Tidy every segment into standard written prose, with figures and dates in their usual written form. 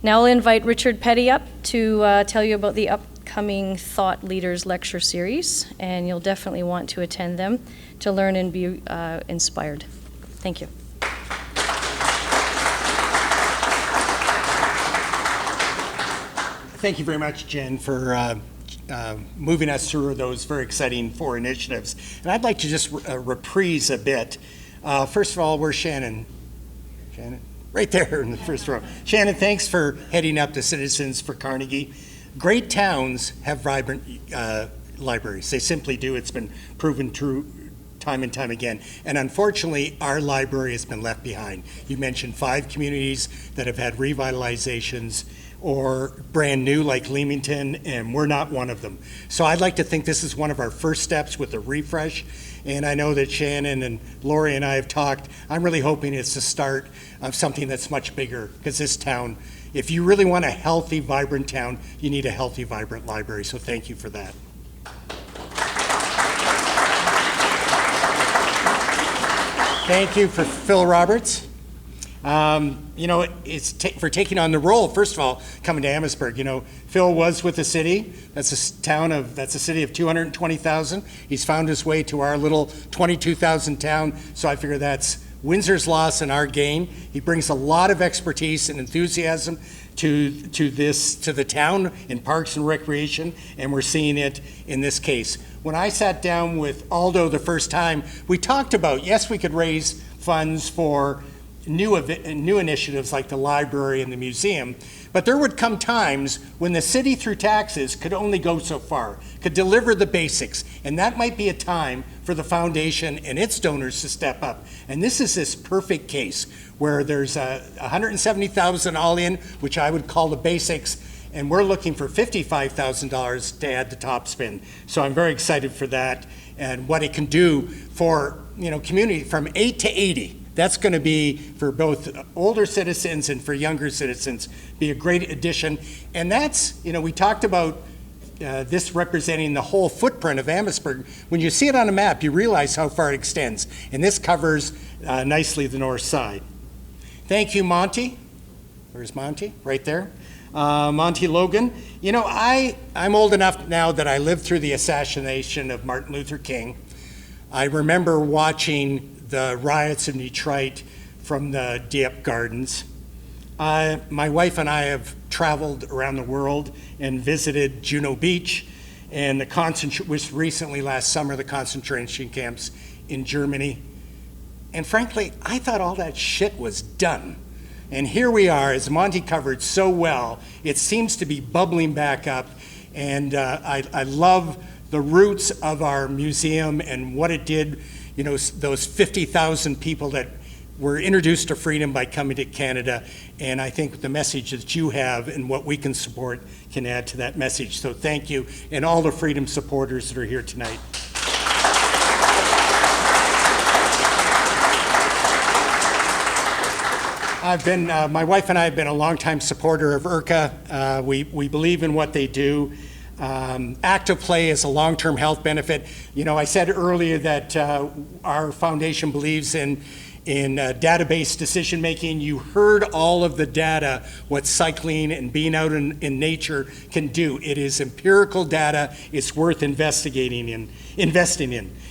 Now I'll invite Richard Petty up to tell you about the upcoming Thought Leaders Lecture Series, and you'll definitely want to attend them to learn and be inspired. Thank you. Thank you very much, Jen, for moving us through those very exciting 4 initiatives. And I'd like to just reprise a bit. First of all, where's Shannon? Shannon? Right there in the first row. Shannon, thanks for heading up to Citizens for Carnegie. Great towns have vibrant libraries. They simply do. It's been proven true time and time again. And unfortunately, our library has been left behind. You mentioned 5 communities that have had revitalizations or brand new like Leamington, and we're not one of them. So I'd like to think this is one of our first steps with a refresh. And I know that Shannon and Lori and I have talked. I'm really hoping it's the start of something that's much bigger, because this town, if you really want a healthy, vibrant town, you need a healthy, vibrant library. So thank you for that. Thank you for Phil Roberts. You know, it's for taking on the role, first of all, coming to Amherstburg. You know, Phil was with the city. That's a city of 220,000. He's found his way to our little 22,000 town. So I figure that's Windsor's loss and our gain. He brings a lot of expertise and enthusiasm to the town in parks and recreation, and we're seeing it in this case. When I sat down with Aldo the first time, we talked about, yes, we could raise funds for new initiatives like the library and the museum, but there would come times when the city through taxes could only go so far, could deliver the basics, and that might be a time for the foundation and its donors to step up. And this is this perfect case where there's $170,000 all in, which I would call the basics, and we're looking for $55,000 to add the top spin. So I'm very excited for that and what it can do for, you know, community from 8 to 80. That's going to be, for both older citizens and for younger citizens, be a great addition. And that's, you know, we talked about this representing the whole footprint of Amherstburg. When you see it on a map, you realize how far it extends. And this covers nicely the north side. Thank you, Monty. Where's Monty? Right there. Monty Logan. You know, I'm old enough now that I lived through the assassination of Martin Luther King. I remember watching the riots in Detroit from the Dieppe Gardens. My wife and I have traveled around the world and visited Juno Beach and which recently last summer, the concentration camps in Germany. And frankly, I thought all that shit was done. And here we are, as Monty covered so well, it seems to be bubbling back up. And I love the roots of our museum and what it did. You know, those 50,000 people that were introduced to freedom by coming to Canada. And I think the message that you have and what we can support can add to that message. So thank you, and all the freedom supporters that are here tonight. My wife and I have been a longtime supporter of IRCA. We believe in what they do. Active play is a long-term health benefit. You know, I said earlier that our foundation believes in database decision-making. You heard all of the data, what cycling and being out in nature can do. It is empirical data. It's worth investing in.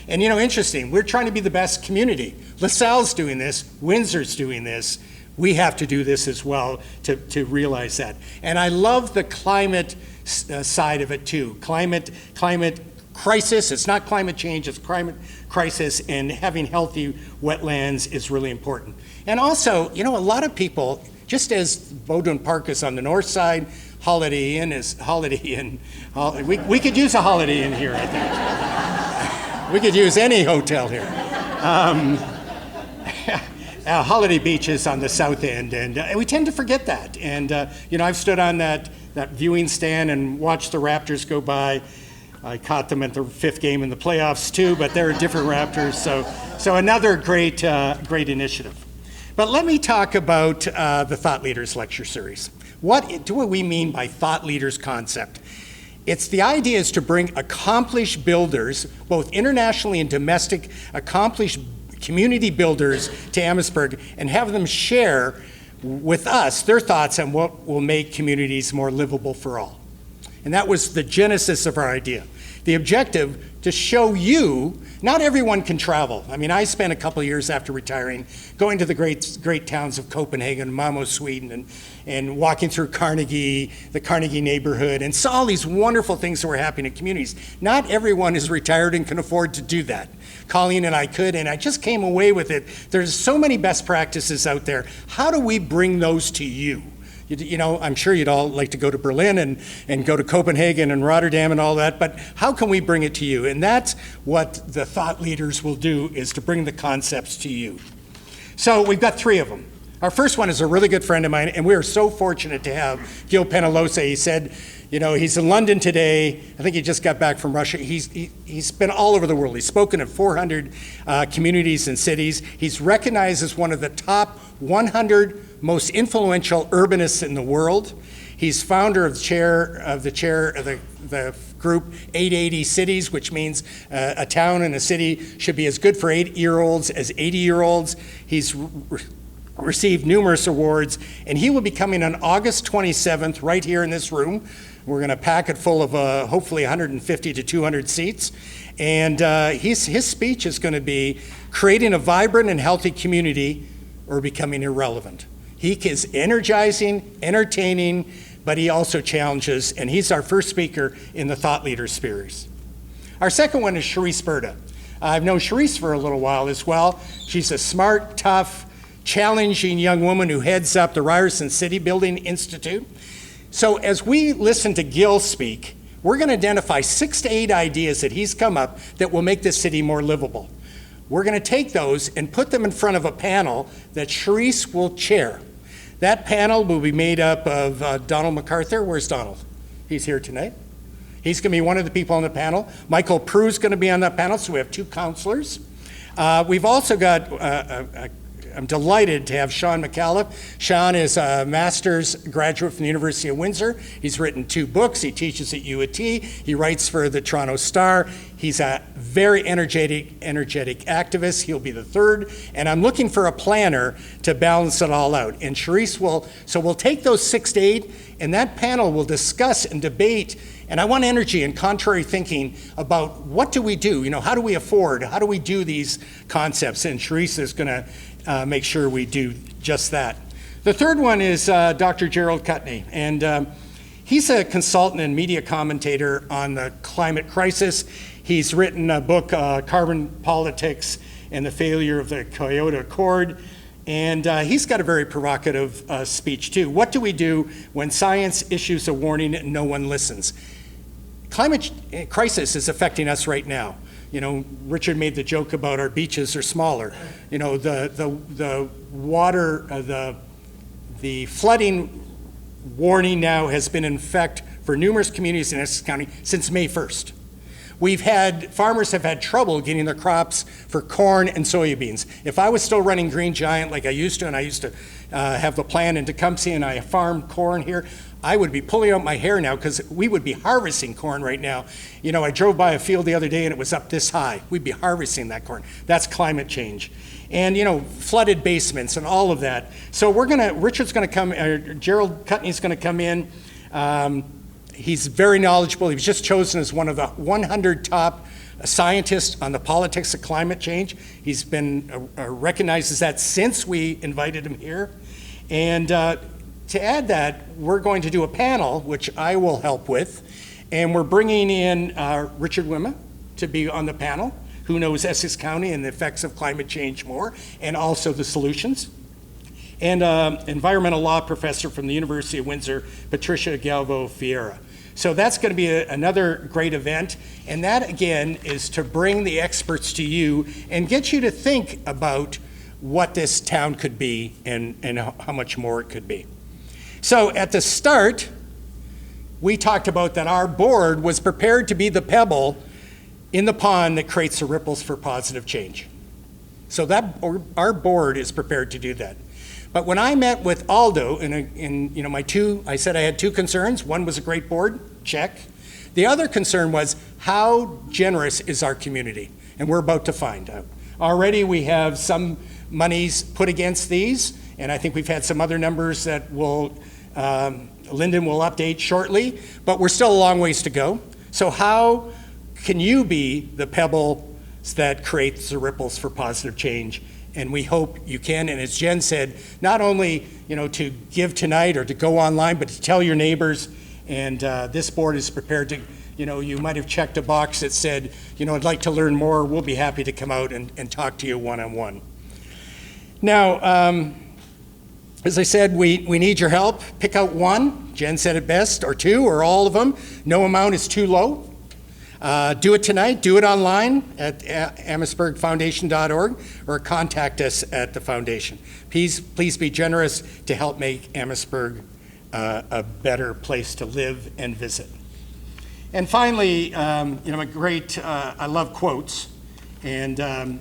And you know, interesting, we're trying to be the best community. LaSalle's doing this, Windsor's doing this. We have to do this as well to realize that. And I love the climate side of it too. Climate crisis, it's not climate change, it's climate crisis, and having healthy wetlands is really important. And also, you know, a lot of people, just as Bowdoin Park is on the north side, Holiday Inn is Holiday Inn. We could use a Holiday Inn here, I think. We could use any hotel here. Holiday Beach is on the south end, and we tend to forget that. And you know, I've stood on that viewing stand and watched the Raptors go by. I caught them at the 5th game in the playoffs too, but they're different Raptors. So another great initiative. But let me talk about the Thought Leaders Lecture Series. What do we mean by Thought Leaders concept? It's the idea is to bring accomplished builders, both internationally and domestic, accomplished community builders to Amherstburg and have them share with us their thoughts on what will make communities more livable for all. And that was the genesis of our idea. The objective to show you, not everyone can travel. I mean, I spent a couple of years after retiring going to the great towns of Copenhagen, Malmö, Sweden, and walking through Carnegie, the Carnegie neighborhood, and saw all these wonderful things that were happening in communities. Not everyone is retired and can afford to do that. Colleen and I could, and I just came away with it. There's so many best practices out there. How do we bring those to you? You know, I'm sure you'd all like to go to Berlin and go to Copenhagen and Rotterdam and all that, but how can we bring it to you? And that's what the thought leaders will do, is to bring the concepts to you. So we've got 3 of them. Our first one is a really good friend of mine, and we are so fortunate to have Gil Penalosa. He said, you know, he's in London today. I think he just got back from Russia. He's been all over the world. He's spoken at 400 communities and cities. He's recognized as one of the top 100 most influential urbanists in the world. He's founder of the group 880 Cities, which means a town and a city should be as good for 8-year-olds as 80-year-olds. He's received numerous awards, and he will be coming on August 27th right here in this room. We're going to pack it full of hopefully 150 to 200 seats. And his speech is going to be creating a vibrant and healthy community or becoming irrelevant. He is energizing, entertaining, but he also challenges, and he's our first speaker in the Thought Leaders series. Our second one is Cherise Berta. I've known Cherise for a little while as well. She's a smart, tough, challenging young woman who heads up the Ryerson City Building Institute. So as we listen to Gil speak, we're going to identify 6 to 8 ideas that he's come up that will make this city more livable. We're going to take those and put them in front of a panel that Cherise will chair. That panel will be made up of Donald MacArthur. Where's Donald? He's here tonight. He's going to be one of the people on the panel. Michael Prue is going to be on that panel, so we have 2 counselors. We've also got, I'm delighted to have Sean McAuliffe. Sean is a master's graduate from the University of Windsor. He's written 2 books. He teaches at UAT. He writes for the Toronto Star. He's a very energetic activist. He'll be the 3rd. And I'm looking for a planner to balance it all out. And Cherise we'll take those 6 to 8, and that panel will discuss and debate. And I want energy and contrary thinking about what do we do? You know, how do we afford? How do we do these concepts? And Cherise is going to make sure we do just that. The third one is Dr. Gerald Cutney. And he's a consultant and media commentator on the climate crisis. He's written a book, Carbon Politics and the Failure of the Kyoto Accord. And he's got a very provocative speech, too. What do we do when science issues a warning and no one listens? Climate crisis is affecting us right now. You know, Richard made the joke about our beaches are smaller. You know, the water, the flooding warning now has been in effect for numerous communities in Essex County since May 1st. Farmers have had trouble getting their crops for corn and soybeans. If I was still running Green Giant like I used to, and I used to have the plant in Tecumseh and I farmed corn here, I would be pulling out my hair now because we would be harvesting corn right now. You know, I drove by a field the other day and it was up this high. We'd be harvesting that corn. That's climate change. And, you know, flooded basements and all of that. So Richard's gonna come, Gerald Cutney's gonna come in. He's very knowledgeable. He was just chosen as one of the 100 top scientists on the politics of climate change. He's been recognized as that since we invited him here. And to add that, we're going to do a panel, which I will help with, and we're bringing in Richard Wimma to be on the panel, who knows Essex County and the effects of climate change more, and also the solutions. And environmental law professor from the University of Windsor, Patricia Galvo-Fiera. So that's going to be another great event, and that again is to bring the experts to you and get you to think about what this town could be and how much more it could be. So at the start, we talked about that our board was prepared to be the pebble in the pond that creates the ripples for positive change. So our board is prepared to do that. But when I met with Aldo, I said I had 2 concerns. One was a great board, check. The other concern was how generous is our community? And we're about to find out. Already we have some monies put against these, And I think we've had some other numbers that Lyndon will update shortly, but we're still a long ways to go. So how can you be the pebble that creates the ripples for positive change? And we hope you can. And as Jen said, not only to give tonight or to go online, but to tell your neighbors. And this board is prepared to, you might have checked a box that said, I'd like to learn more. We'll be happy to come out and talk to you one-on-one. Now, as I said, we need your help. Pick out one. Jen said it best, or two, or all of them. No amount is too low. Do it tonight. Do it online at amherstburgfoundation.org or contact us at the foundation. Please be generous to help make Amherstburg a better place to live and visit. And finally, I love quotes. And,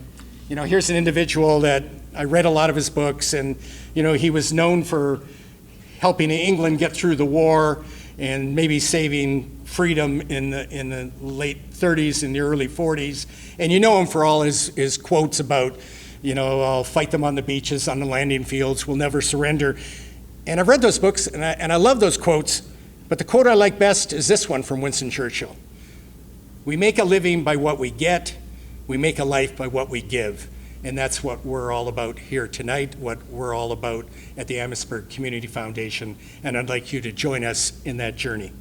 here's an individual that I read a lot of his books, and, he was known for helping England get through the war and maybe saving freedom in the late 30s and the early 40s. And you know him for all his quotes about, I'll fight them on the beaches, on the landing fields, we'll never surrender. And I've read those books, and I love those quotes, but the quote I like best is this one from Winston Churchill. We make a living by what we get, we make a life by what we give. And that's what we're all about here tonight, what we're all about at the Amherstburg Community Foundation, and I'd like you to join us in that journey.